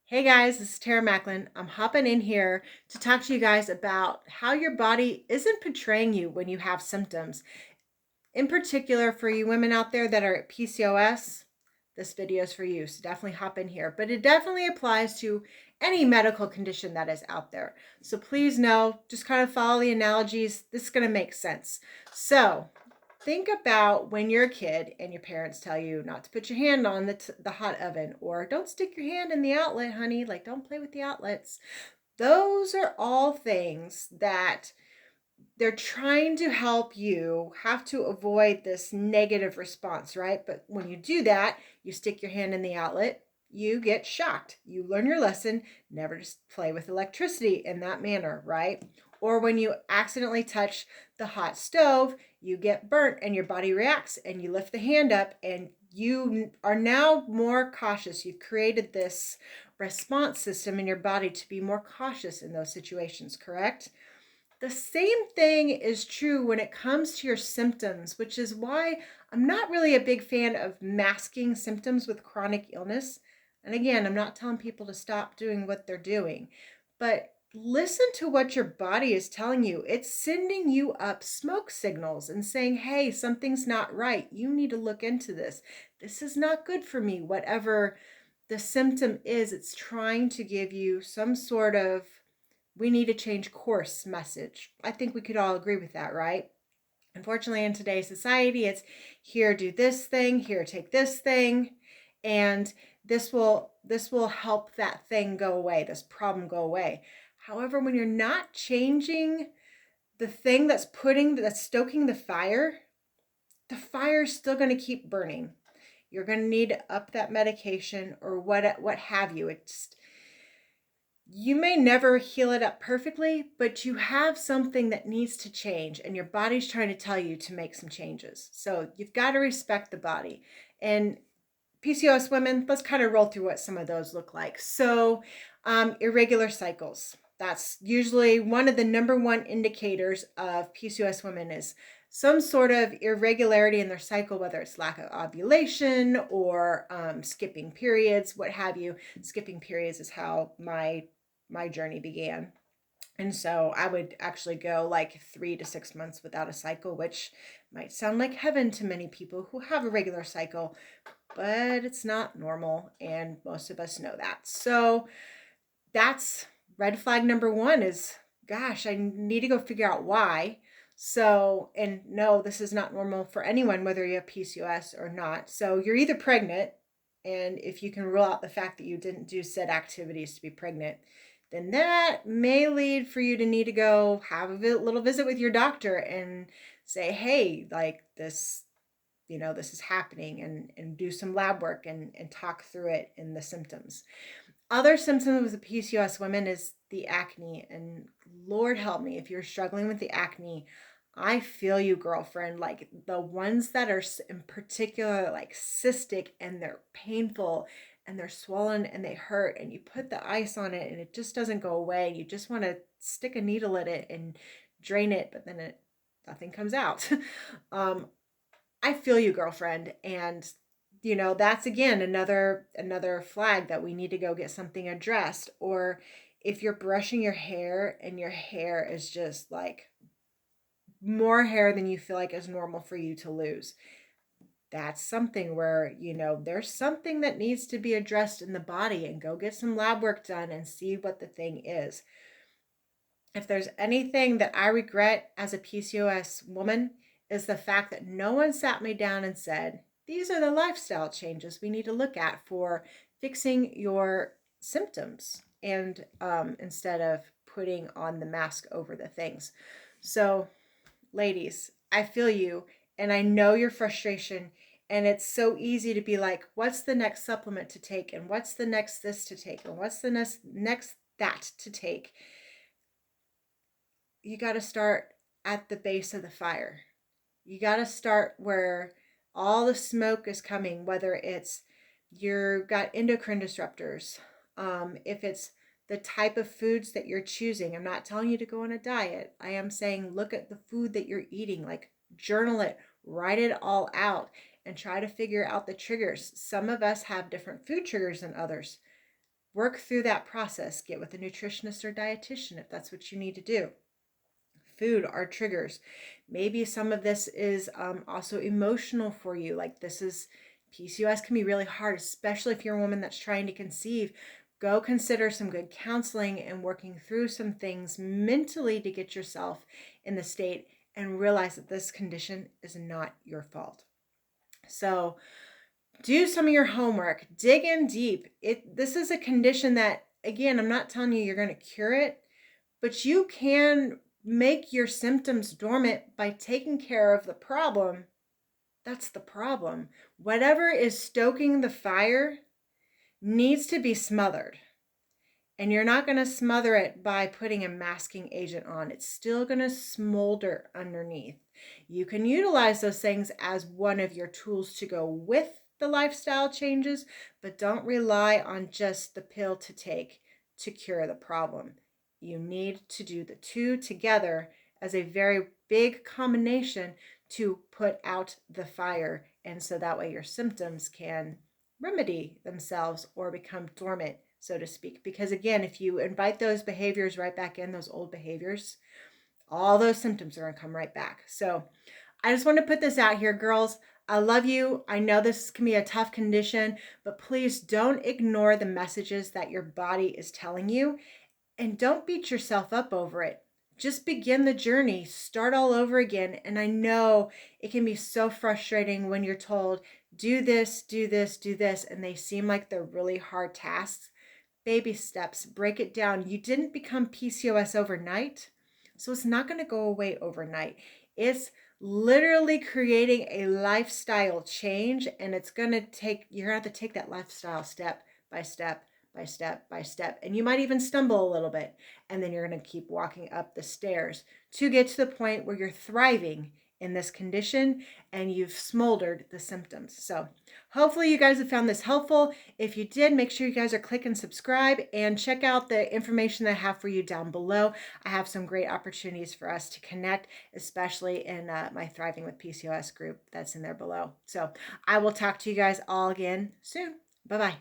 Hey guys, this is Tara Macklin. I'm hopping in here to talk to you guys about how your body isn't portraying you when you have symptoms. In particular, for you women out there that are at PCOS, this video is for you, so definitely hop in here. But it definitely applies to any medical condition that is out there. So please know, just kind of follow the analogies. This is going to make sense. So think about when you're a kid and your parents tell you not to put your hand on the hot oven, or don't stick your hand in the outlet, honey. Like, don't play with the outlets. Those are all things that they're trying to help you have to avoid this negative response, right? But when you do that, you stick your hand in the outlet, you get shocked. You learn your lesson, never to play with electricity in that manner, right? Or when you accidentally touch the hot stove, you get burnt and your body reacts and you lift the hand up and you are now more cautious. You've created this response system in your body to be more cautious in those situations, correct? The same thing is true when it comes to your symptoms, which is why I'm not really a big fan of masking symptoms with chronic illness. And again, I'm not telling people to stop doing what they're doing, but listen to what your body is telling you. It's sending you up smoke signals and saying, hey, something's not right. You need to look into this. This is not good for me. Whatever the symptom is, it's trying to give you some sort of we need to change course message. I think we could all agree with that, right? Unfortunately, in today's society, it's here, do this thing, here, take this thing, and this will help that thing go away, this problem go away. However, when you're not changing the thing that's stoking the fire is still going to keep burning. You're going to need to up that medication or what have you. You may never heal it up perfectly, but you have something that needs to change, and your body's trying to tell you to make some changes. So you've got to respect the body. And PCOS women, let's kind of roll through what some of those look like. So, irregular cycles. That's usually one of the number one indicators of PCOS women is some sort of irregularity in their cycle, whether it's lack of ovulation or skipping periods, what have you. Skipping periods is how my journey began. And so I would actually go like 3 to 6 months without a cycle, which might sound like heaven to many people who have a regular cycle, but it's not normal. And most of us know that. So that's red flag number one is, gosh, I need to go figure out why. So, and no, this is not normal for anyone, whether you have PCOS or not. So you're either pregnant, and if you can rule out the fact that you didn't do said activities to be pregnant, then that may lead for you to need to go have a little visit with your doctor and say, hey, like this, this is happening, and do some lab work and talk through it and the symptoms. Other symptoms with PCOS women is the acne. And Lord help me, if you're struggling with the acne, I feel you, girlfriend. Like the ones that are in particular like cystic and they're painful and they're swollen and they hurt, and you put the ice on it and it just doesn't go away. You just want to stick a needle in it and drain it, but then nothing comes out. I feel you, girlfriend. And that's again another flag that we need to go get something addressed. Or if you're brushing your hair and your hair is just like more hair than you feel like is normal for you to lose, that's something where there's something that needs to be addressed in the body, and go get some lab work done and see what the thing is. If there's anything that I regret as a PCOS woman, is the fact that no one sat me down and said, these are the lifestyle changes we need to look at for fixing your symptoms, and instead of putting on the mask over the things. So, ladies, I feel you, and I know your frustration, and it's so easy to be like, what's the next supplement to take, and what's the next this to take, and what's the next that to take. You got to start at the base of the fire. You got to start where all the smoke is coming, whether it's you've got endocrine disruptors, if it's the type of foods that you're choosing. I'm not telling you to go on a diet. I am saying look at the food that you're eating, like journal it, write it all out, and try to figure out the triggers. Some of us have different food triggers than others. Work through that process. Get with a nutritionist or dietitian if that's what you need to do. Food are triggers. Maybe some of this is also emotional for you. Like this is PCOS can be really hard, especially if you're a woman that's trying to conceive. Go consider some good counseling and working through some things mentally to get yourself in the state and realize that this condition is not your fault. So do some of your homework, dig in deep. This is a condition that, again, I'm not telling you you're going to cure it, but you can make your symptoms dormant by taking care of the problem. That's the problem. Whatever is stoking the fire needs to be smothered. And you're not going to smother it by putting a masking agent on. It's still going to smolder underneath. You can utilize those things as one of your tools to go with the lifestyle changes, but don't rely on just the pill to take to cure the problem. You need to do the two together as a very big combination to put out the fire. And so that way your symptoms can remedy themselves or become dormant, so to speak. Because again, if you invite those behaviors right back in, those old behaviors, all those symptoms are going to come right back. So I just want to put this out here, girls. I love you. I know this can be a tough condition, but please don't ignore the messages that your body is telling you, and don't beat yourself up over it. Just begin the journey, start all over again. And I know it can be so frustrating when you're told, do this, do this, do this, and they seem like they're really hard tasks. Baby steps, break it down. You didn't become PCOS overnight, so it's not going to go away overnight. It's literally creating a lifestyle change, and it's going to take, you're going to have to take that lifestyle step by step by step by step. And you might even stumble a little bit, and then you're going to keep walking up the stairs to get to the point where you're thriving in this condition and you've smoldered the symptoms. So hopefully you guys have found this helpful. If you did, make sure you guys are clicking subscribe and check out the information that I have for you down below. I have some great opportunities for us to connect, especially in my Thriving with PCOS group that's in there below. So I will talk to you guys all again soon. Bye-bye.